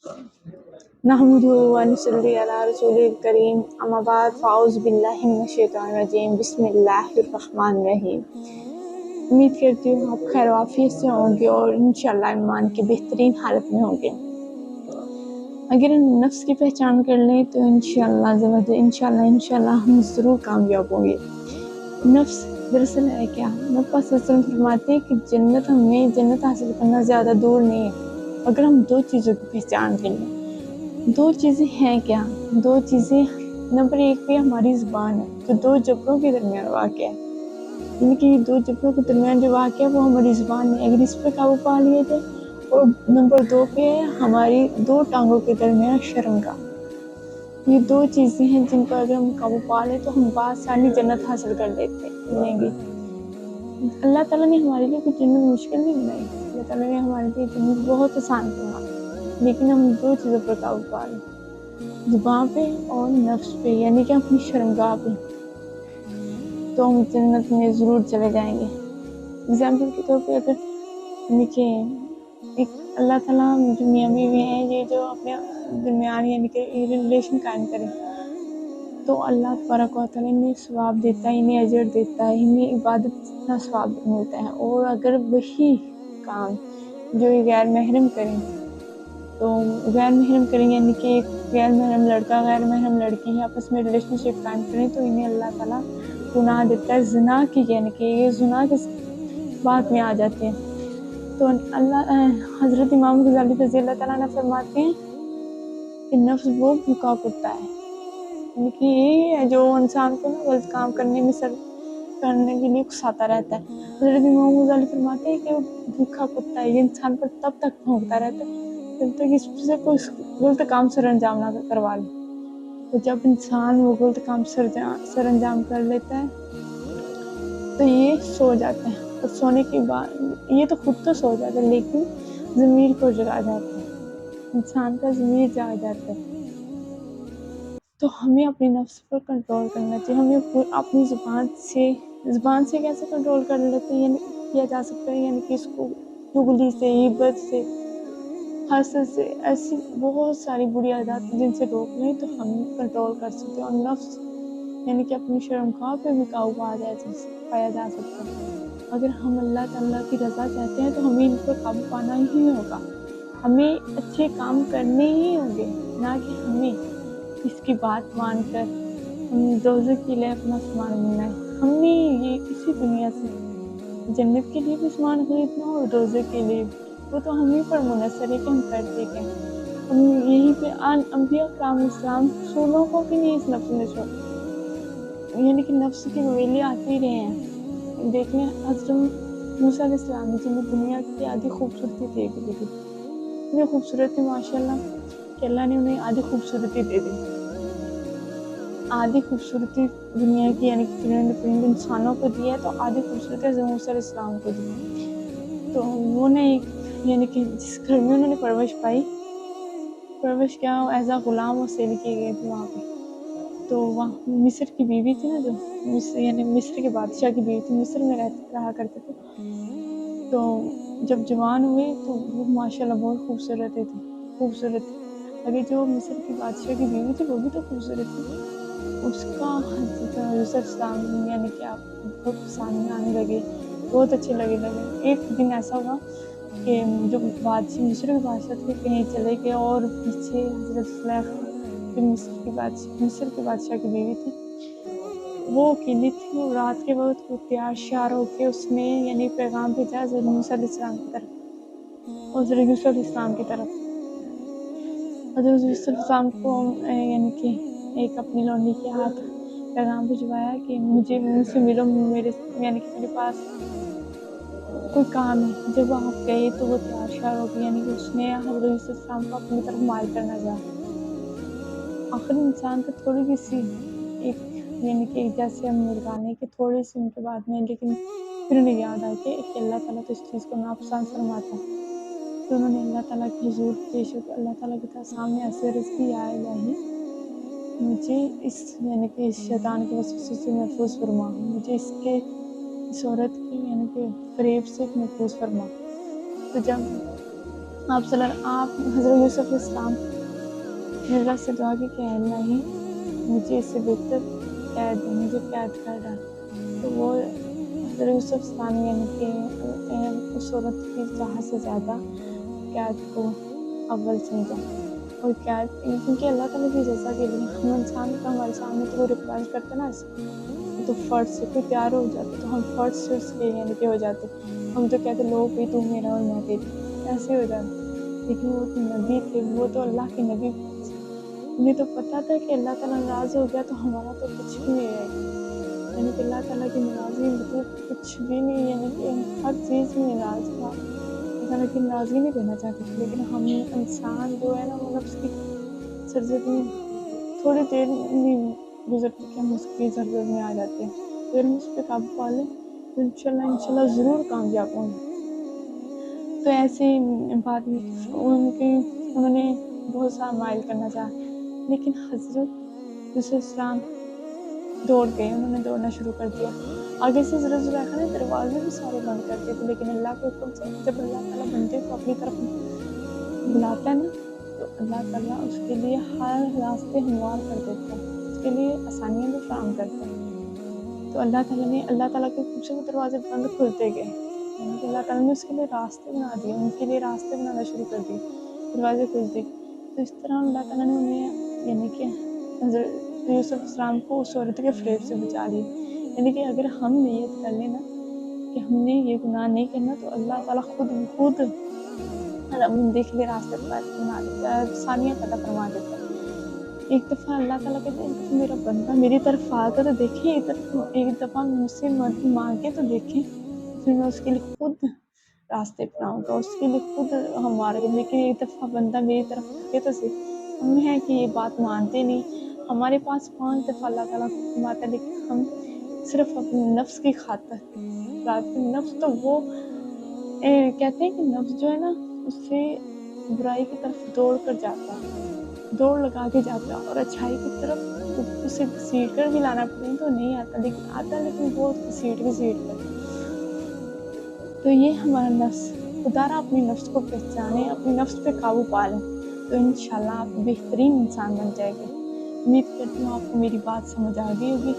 नहमदुहु व नसल्ली अला रसूलिल करीम अम्मा बाद फ़ाउज़ बिल्लाहि मिनश शैतानिर रजीम बिस्मिल्लाहिर रहमानिर रहीम। उम्मीद करती हूँ आप खैर आफियत से होंगे और इंशाल्लाह ईमान की बेहतरीन हालत में होंगे। अगर हम नफ्स की पहचान कर लें तो इंशाल्लाह हम ज़रूर कामयाब होंगे। नफ्स दरअसल है क्या? नबी पाक सल्लल्लाहु अलैहि वसल्लम फरमाते हैं कि हमें जन्नत हासिल करना ज़्यादा दूर नहीं है, अगर हम दो चीज़ों की पहचान कर लें। दो चीज़ें हैं क्या? दो चीज़ें, नंबर एक पे हमारी ज़ुबान है जो दो जबड़ों के दरमियान वाक़या है, यानी कि दो जबड़ों के दरमियान जो वाक़या है वो हमारी ज़ुबान है, अगर इस पे काबू पा लिया जाए। और नंबर दो पे है हमारी दो टांगों के दरमियान शर्मगाह। ये दो चीज़ें हैं जिन पर अगर हम काबू पा लें तो हम बासानी जन्नत हासिल कर लेंगे। अल्लाह ताला ने हमारे लिए कुछ जन्नत मुश्किल नहीं बनाई, अल्लाह ताला ने हमारे लिए जन्नत बहुत आसान बनाई, लेकिन हम दो चीज़ों पर काबू पा लें, ज़ुबान पे और नफ्स पे, यानी कि अपनी शर्मगाह पे, तो हम जन्नत में ज़रूर चले जाएंगे। एग्जाम्पल के तौर पे अगर देखिए, एक अल्लाह ताला जो मियाँ बीवी हैं ये जो अपने दरमियान यानी कि रिलेशन कायम करें तो अल्लाह तबारक व तआला इन्हें सवाब देता है, इन्हें अजर देता है, इन्हें इबादत का सवाब मिलता है। और अगर वही काम जो गैर महरम करें तो गैर महरम करें यानी कि एक गैर महरम लड़का गैर महरम लड़की है आपस में रिलेशनशिप कायम करें तो इन्हें अल्लाह ताला गुनाह देता है ज़िना की, यानी कि ये ज़िना के बात में आ जाते हैं। तो अल्लाह हज़रत इमाम गज़ाली रज़ी अल्लाह ताला अन्हु फरमाते हैं कि नफ्स वो भूखा कुत्ता है, यानी कि यही है जो इंसान को ना गलत काम करने के लिए उकसाता रहता है। हज़रत इमाम गज़ाली फरमाते हैं कि वो भूखा कुत्ता है, ये इंसान पर तब तक भौंकता रहता है जब तक इससे कोई गलत काम सरअंजाम ना करवा ले। तो जब इंसान वो गलत काम सरअंजाम कर लेता है तो ये सो जाता है, और सोने के बाद ये तो खुद तो सो जाता है लेकिन ज़मीर को जगा जाता है, इंसान का ज़मीर जाग जाता है। तो हमें अपने नफ्स पर कंट्रोल करना चाहिए। हमें अपनी ज़ुबान से कैसे कंट्रोल कर लेते हैं, यानी किया जा सकता है, यानी कि इसको चुगली से, गीबत से, हसद से, ऐसी बहुत सारी बुरी आदत जिनसे रोक लें तो हम कंट्रोल कर सकते हैं। और नफ्स यानी कि अपनी शर्मगाह पे भी काबू पाया जा सकता है। अगर हम अल्लाह ताला की रज़ा चाहते हैं तो हमें इन पर काबू पाना ही होगा, हमें अच्छे काम करने ही होंगे, ना कि हमें इसकी बात मानकर हम दोज़ख के लिए अपना सामान लेना है। हमें ये इसी दुनिया से जन्नत के लिए भी सामान खरीदना और दोज़ख के लिए, वो तो हम ही पर मुनहसर है कि हम करते क्या। हम यहीं पे अंबिया कराम इस्लाम रसूलों को भी नहीं इस नफ्स ने छोड़ा, यानी कि नफ्स के वेले आते ही रहे हैं। देख लें हज़रत मूसा अलैहिस्सलाम ने, जिन्हें दुनिया की आधी खूबसूरती दे दी थी, इतनी खूबसूरत थी माशाल्लाह कि अल्लाह ने उन्हें आधी खूबसूरती दे दी। आधी खूबसूरती दुनिया की यानी कि जिन्होंने इंसानों को दिया है तो आधी खूबसूरती हज़रत मूसा अलैहिस्सलाम को दी। तो उन्होंने यानी कि जिस घर में उन्होंने परवरिश क्या एज आ गुलाम वो सेल किए गए थे वहाँ पे। तो वहाँ मिस्र की बीवी थी ना, जो यानी मिस्र के बादशाह की बीवी थी, मिस्र में रहा करते थे। तो जब जवान हुए तो वो माशाल्लाह बहुत खूबसूरत थी। अभी जो मिस्र की बादशाह की बीवी थी वो भी तो खूबसूरत थी। उसका हज़रत इस्लाम यानी कि आप बहुत पसंद आने लगे, बहुत अच्छे लगे। एक दिन ऐसा हुआ कि जो बादशाह मिस्र के बादशाह थे कहीं चले गए और पीछे हज़रत ज़ुलेखा जो मिस्र के बादशाह की बीवी थी वो अकेली थी। और रात के वक्त वो तैयार श्यार होकर उसने यानी पैगाम भेजा हज़रत मूसा अलैहिस्सलाम की तरफ और हज़रत यूसुफ अलैहिस्सलाम की तरफ। हज़रत यूसुफ अलैहिस्सलाम को यानी कि एक अपनी लौंडी के हाथ पैगाम भिजवाया कि मुझसे मिलो, यानी कि मेरे पास कोई काम है। जब आप गए तो वो तैयार श्यार हो गई, यानी कि उसने हज़रत यूसुफ अलैहिस्सलाम को अपनी तरफ मार करना चाहा। आखिर इंसान का थोड़ी भी सी एक यानी कि जैसे हम मुर्गाने के थोड़े से उनके बाद में, लेकिन फिर उन्हें याद आया कि अल्लाह ताला तो इस चीज़ को नापसंद फरमाता है। तो उन्होंने अल्लाह ताला के हुज़ूर पेश होकर अल्लाह ताला के सामने ऐसे अर्ज़ की, या इलाही मुझे इस यानी कि इस शैतान के वसवसे से महफूज फरमा, मुझे इस औरत की यानी कि फ़रेब से महफूज फरमा। तो जब آپ حضرت یوسف علیہ السلام نے اللہ سے دعا کی کہ اللہ ہی مجھے اس سے بہتر قید دے، مجھے قید کر ڈال. تو وہ حضرت یوسف السلام یعنی کہ اس عورت کی چاہت سے زیادہ قید کو اول سمجھا. اور قید کیونکہ اللہ تعالیٰ کی جزا کے لیے ہم انسان کا ہمارے سامنے تو کوئی ریکویسٹ کرتے نا تو فرض سے کوئی پیار ہو جاتا تو ہم فرض سے اس کے یعنی کہ ہو جاتے. ہم تو کہتے لوگ بھی تو میرا اور میں تیری ایسے ہو جاتے. لیکن وہ تو نبی تھے، وہ تو اللہ کے نبی، انہیں تو پتہ تھا کہ اللہ تعالیٰ ناراض ہو گیا تو ہمارا تو کچھ بھی نہیں رہے گا. یعنی کہ اللہ تعالیٰ کی ناراضگی مطلب کچھ بھی نہیں، یعنی کہ ہر چیز میں ناراض تھا. اللہ تعالیٰ کی ناراضگی نہیں دینا چاہتے تھے. لیکن ہم انسان جو ہے نا وہ نفس کی سرزدی تھوڑی دیر نہیں گزرتی کہ ہم اس کی سرزد میں آ جاتے ہیں. اگر ہم اس پہ قابو پا لیں تو انشاءاللہ ضرور کامیاب ہوں گے. تو ایسی بات انہوں نے بہت سارا مائل کرنا چاہا، لیکن حضرت یوسف السلام دوڑ گئے. انہوں نے دوڑنا شروع کر دیا. آگے سے حضرت زلیخا نے دروازے بھی سارے بند کر دیے تھے، لیکن اللہ کے حکم سے جب اللہ تعالیٰ بندے کو اپنی طرف بلاتا ہے نا تو اللہ تعالیٰ اس کے لیے ہر راستے ہموار کر دیتا ہے، اس کے لیے آسانیاں بھی فراہم کرتا ہے. تو اللہ تعالیٰ کے حکم سے وہ دروازے بند کھلتے گئے. یعنی کہ اللہ تعالیٰ نے اس کے لیے راستے بنا دیے، ان کے لیے راستے بنانا شروع کر دیے، دروازے کھلتے. تو اس طرح اللہ تعالیٰ نے انہیں یعنی کہ حضرت یوسف السلام کو اس عورت کے فریب سے بچا لیا. یعنی کہ اگر ہم نیت کر لیں نا کہ ہم نے یہ گناہ نہیں کرنا تو اللہ تعالیٰ خود بندے کے لیے راستے بنا دیتا ہے، آسانیاں پیدا فرما دیتا ہے. ایک دفعہ اللہ تعالیٰ کہتے ہیں میرا بندہ میری طرف آ کر تو دیکھیں، ایک دفعہ مجھ سے مانگے تو دیکھیں، پھر میں اس کے لیے خود راستے بناؤں گا، اس کے لیے خود ہمارے. لیکن ایک دفعہ بندہ میری طرف آگے تو صحیح. ہم ہیں کہ یہ بات مانتے نہیں. ہمارے پاس 5 دفعہ اللہ تعالیٰ کو حکم آتا ہے، لیکن ہم صرف اپنے نفس کی خاطر نفس تو وہ کہتے ہیں کہ نفس جو ہے نا اس سے برائی کی طرف دوڑ کر جاتا ہے، دوڑ لگا کے جاتا ہے، اور اچھائی کی طرف اسے گھسیٹ کر بھی لانا پڑے تو نہیں آتا، لیکن بہت گھسیٹ کر. تو یہ ہمارا نفس، خدا را اپنی نفس کو پہچانے، اپنی نفس پہ قابو پا لیں تو انشاءاللہ آپ بہترین انسان بن جائے گے. امید کرتی ہوں آپ کو میری بات سمجھ آ گئی ہوگی.